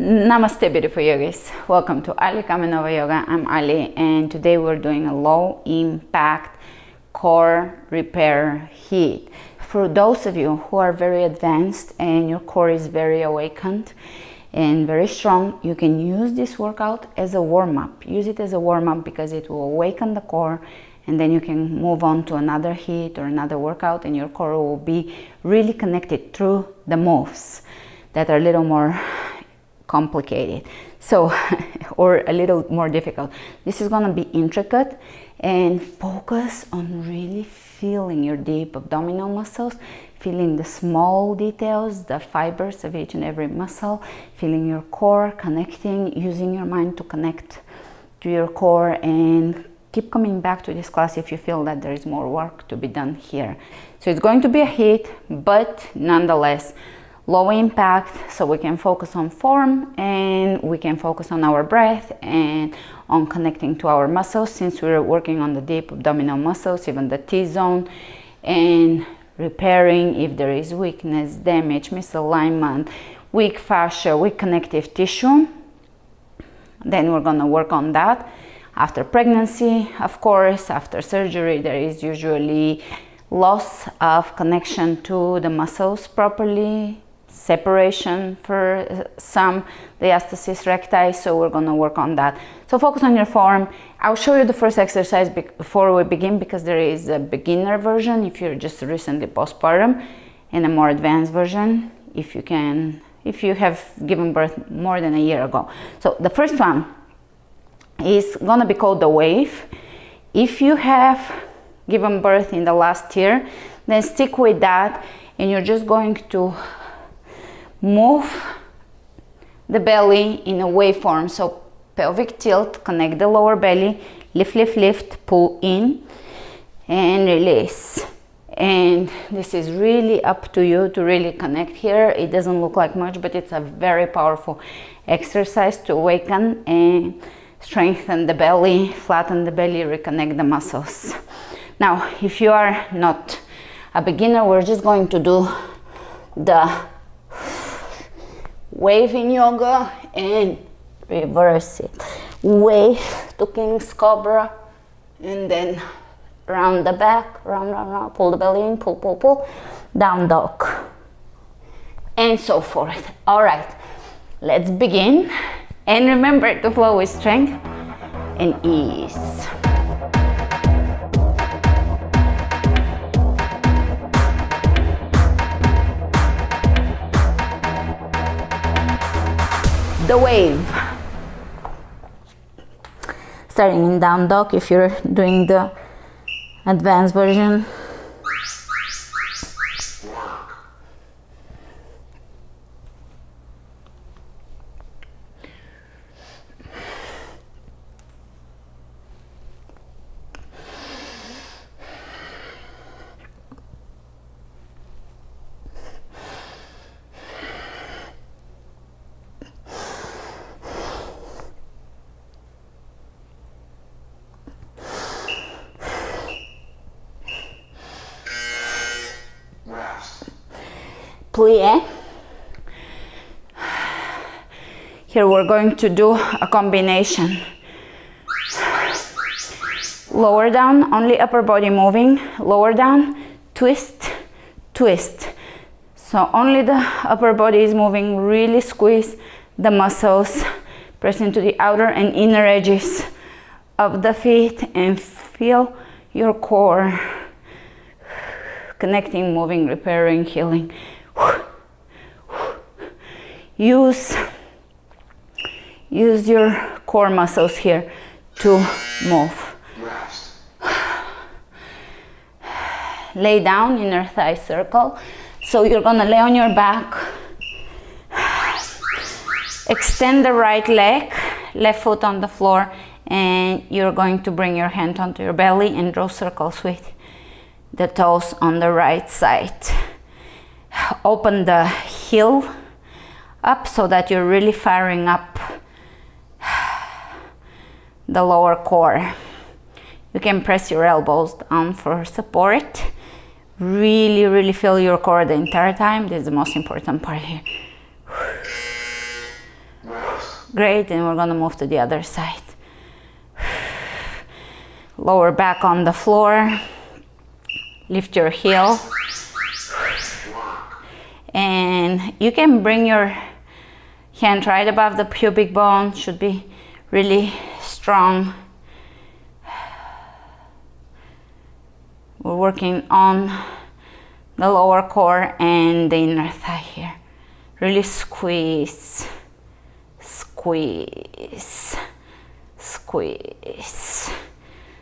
Namaste, beautiful yogis. Welcome to Kamenova Yoga. I'm Ali, and today we're doing a low impact core repair heat. For those of you who are very advanced and your core is very awakened and very strong, you can use this workout as a warm-up. Use it as a warm-up because it will awaken the core, and then you can move on to another heat or another workout, and your core will be really connected through the moves that are a little more complicated, so or a little more difficult. This is going to be intricate, and focus on really feeling your deep abdominal muscles, feeling the small details, the fibers of each and every muscle, feeling your core, connecting, using your mind to connect to your core, and keep coming back to this class if you feel that there is more work to be done here. So it's going to be a heat, but nonetheless low impact, so we can focus on form and we can focus on our breath and on connecting to our muscles, since we're working on the deep abdominal muscles, even the T-zone, and repairing if there is weakness, damage, misalignment, weak fascia, weak connective tissue. Then we're going to work on that. After pregnancy, of course, after surgery, there is usually loss of connection to the muscles properly, separation for some, diastasis recti, so we're going to work on that. So focus on your form. I'll show you the first exercise before we begin, because there is a beginner version if you're just recently postpartum, and a more advanced version if you have given birth more than a year ago. So the first one is going to be called the wave. If you have given birth in the last year, then stick with that, and you're just going to move the belly in a waveform. So pelvic tilt, connect the lower belly, lift, lift, lift, pull in and release. And this is really up to you to really connect here. It doesn't look like much, but it's a very powerful exercise to awaken and strengthen the belly, flatten the belly, reconnect the muscles. Now, if you are not a beginner, we're just going to do the wave in yoga and reverse it. Wave to King's Cobra, and then round the back, round, round, round, pull the belly in, pull, pull, pull, down dog, and so forth. All right, let's begin. And remember to flow with strength and ease. The wave. Starting in down dog if you're doing the advanced version. Plie. Here we're going to do a combination. Lower down, only upper body moving. Lower down, twist, twist. So only the upper body is moving. Really squeeze the muscles. Press into the outer and inner edges of the feet and feel your core connecting, moving, repairing, healing. Use your core muscles here to move. Lay down, inner thigh circle. So you're gonna lay on your back. Extend the right leg, left foot on the floor, and you're going to bring your hand onto your belly and draw circles with the toes on the right side. Open the heel up so that you're really firing up the lower core. You can press your elbows down for support. Really feel your core the entire time. This is the most important part here. Great, and we're gonna move to the other side. Lower back on the floor. Lift your heel. And you can bring your hand right above the pubic bone. Should be really strong. We're working on the lower core and the inner thigh here. Really squeeze, squeeze, squeeze,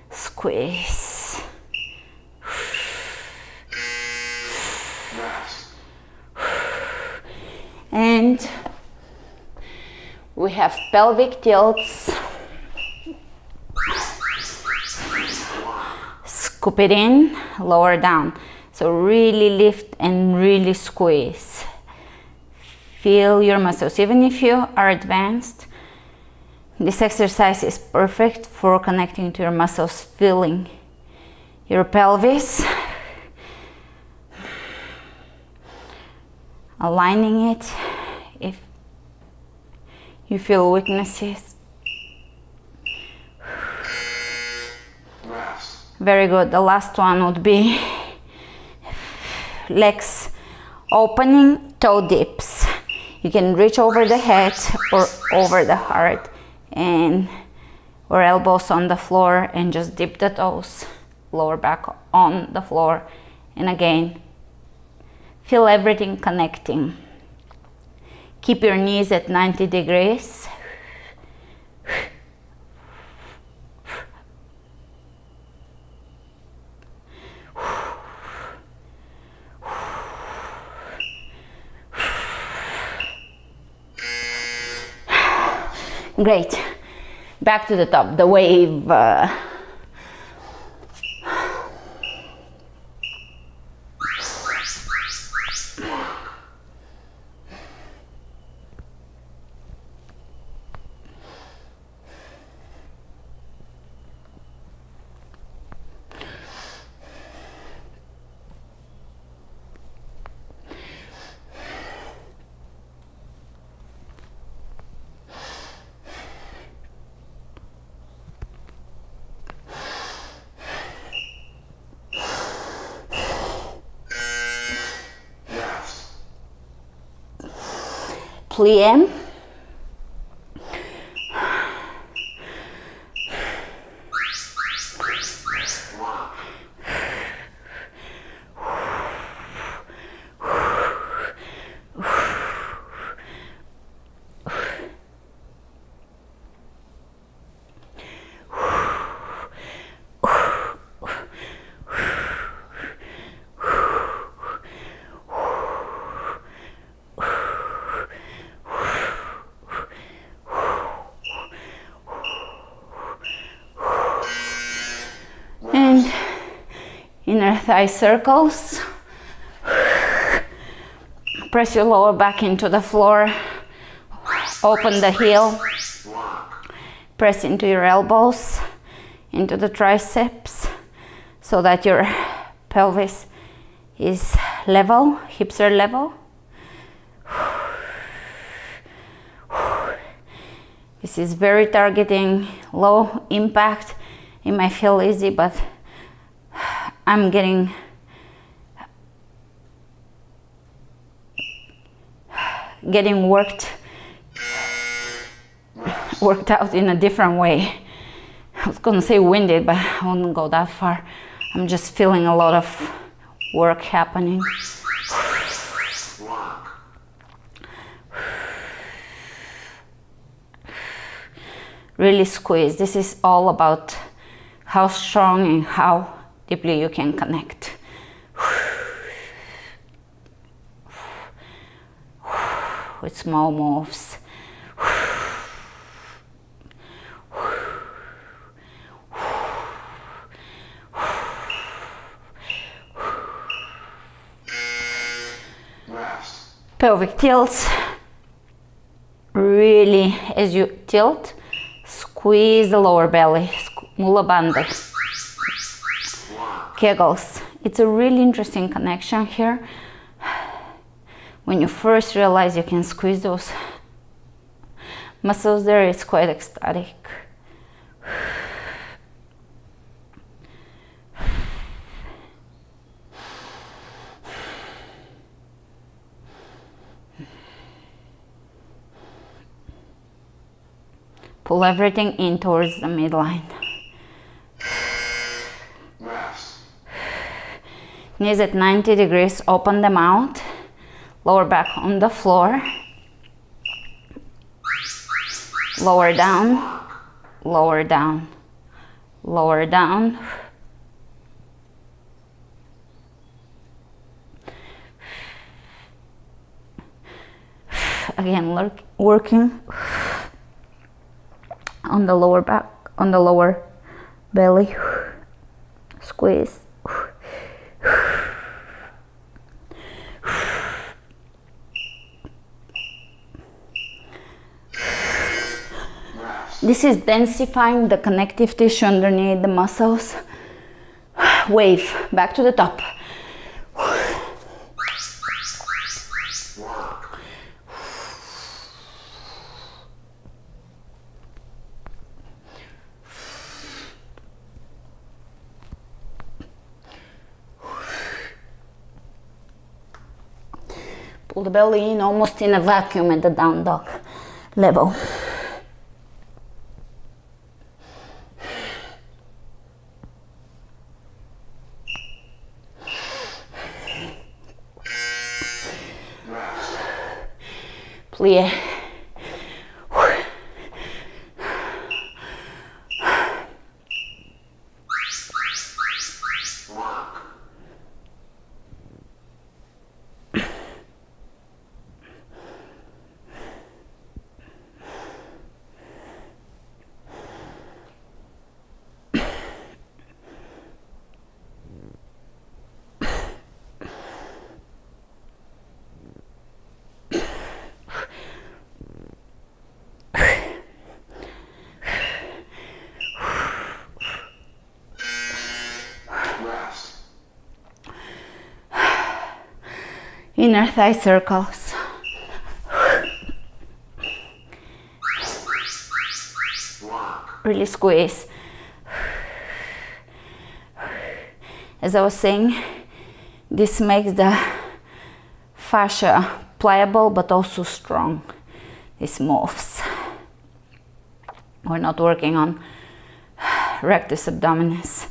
squeeze. And we have pelvic tilts. Scoop it in, lower down. So really lift and really squeeze. Feel your muscles. Even if you are advanced, this exercise is perfect for connecting to your muscles, feeling your pelvis, aligning it if you feel weaknesses. Very good. The last one would be legs opening, toe dips. You can reach over the head or over the heart, and or elbows on the floor, and just dip the toes, lower back on the floor, and again feel everything connecting. Keep your knees at 90 degrees. Great. Back to the top, the wave. Plie. And inner thigh circles. Press your lower back into the floor. Open the heel. Press into your elbows, into the triceps, so that your pelvis is level, hips are level. This is very targeting, low impact. It might feel easy, but I'm getting worked out in a different way. I was gonna say winded, but I won't go that far. I'm just feeling a lot of work happening. Really squeeze. This is all about how strong and how deeply you can connect. With small moves. Pelvic tilts. Really, as you tilt, squeeze the lower belly, mula bandha. Kegels. It's a really interesting connection here. When you first realize you can squeeze those muscles there. It's quite ecstatic. Pull everything in towards the midline. Knees at 90 degrees, open them out. Lower back on the floor. Lower down, lower down, lower down. Again, working on the lower back, on the lower belly. Squeeze. This is densifying the connective tissue underneath the muscles. Wave back to the top. Pull the belly in almost in a vacuum at the down dog level. Plie. Inner thigh circles. Really squeeze. As I was saying, this makes the fascia pliable but also strong. This moves. We're not working on rectus abdominis.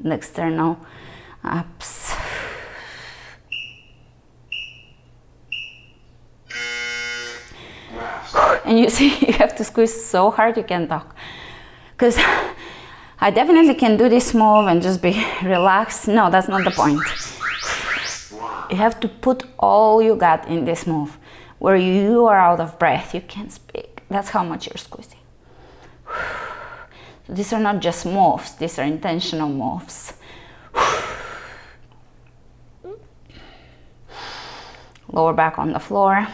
The external abs. And you see, you have to squeeze so hard you can't talk. Because I definitely can do this move and just be relaxed. No, that's not the point. You have to put all you got in this move. Where you are out of breath, you can't speak. That's how much you're squeezing. So these are not just moves, these are intentional moves. Lower back on the floor.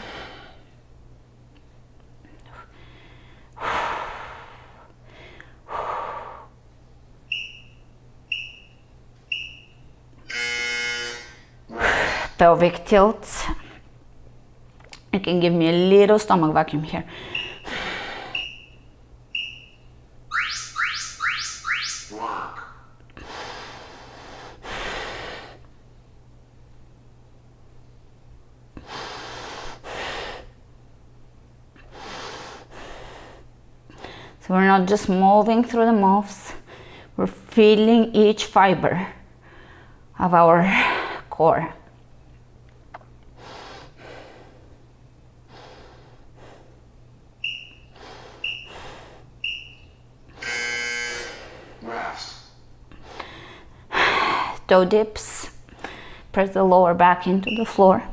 Pelvic tilts. You can give me a little stomach vacuum here. So we're not just moving through the moves, we're feeling each fiber of our core. Toe dips, press the lower back into the floor.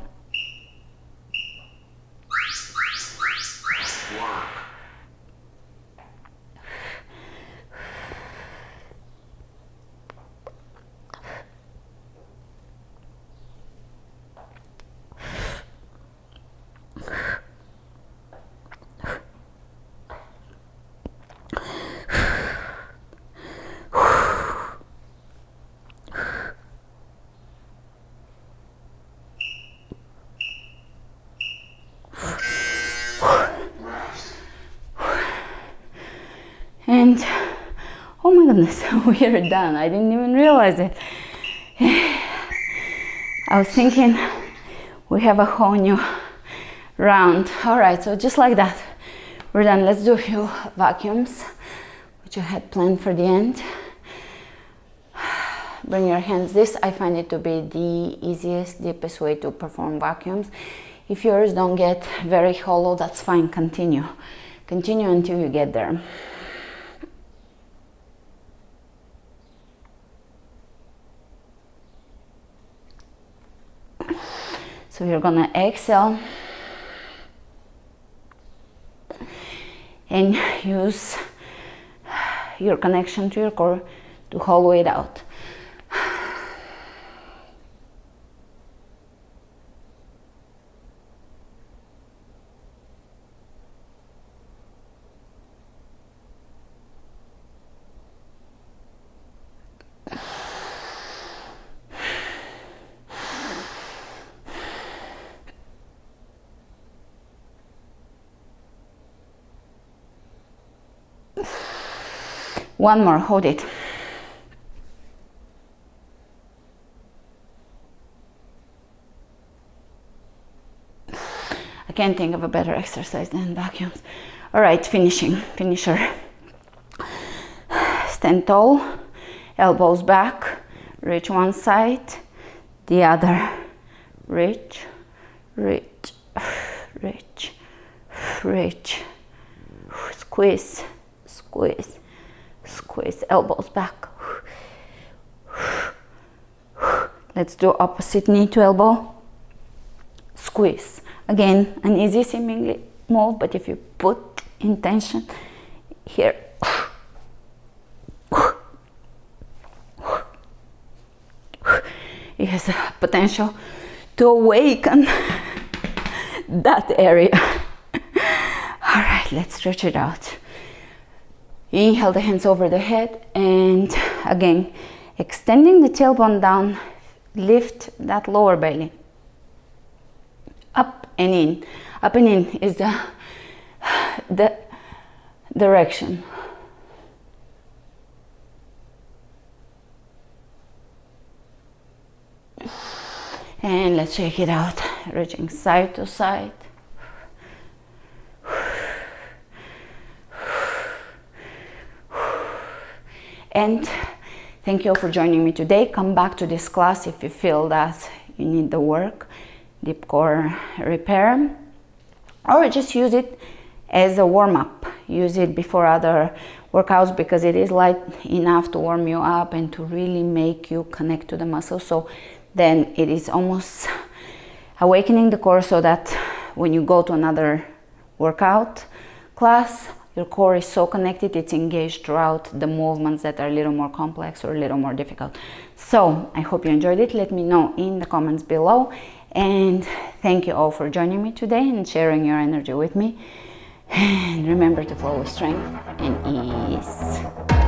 Oh my goodness, we are done. I didn't even realize it. I was thinking we have a whole new round. All right, so just like that, we're done. Let's do a few vacuums, which I had planned for the end. Bring your hands. This, I find it to be the easiest, deepest way to perform vacuums. If yours don't get very hollow, that's fine. Continue. Continue until you get there. So you're gonna exhale and use your connection to your core to hollow it out. One more, hold it. I can't think of a better exercise than vacuums. All right, finisher. Stand tall, elbows back, reach one side, the other. Reach, reach, reach, reach. Squeeze, squeeze, squeeze, elbows back. Let's do opposite knee to elbow. Squeeze. Again, an easy seemingly move, but if you put intention here, it has a potential to awaken that area. All right, let's stretch it out. Inhale the hands over the head, and again, extending the tailbone down, lift that lower belly. Up and in. Up and in is the direction. And let's shake it out, reaching side to side. And thank you all for joining me today. Come back to this class if you feel that you need the work, deep core repair, or just use it as a warm-up. Use it before other workouts because it is light enough to warm you up and to really make you connect to the muscle. So then it is almost awakening the core so that when you go to another workout class, your core is so connected, it's engaged throughout the movements that are a little more complex or a little more difficult. So I hope you enjoyed it. Let me know in the comments below. And thank you all for joining me today and sharing your energy with me. And remember to flow with strength and ease.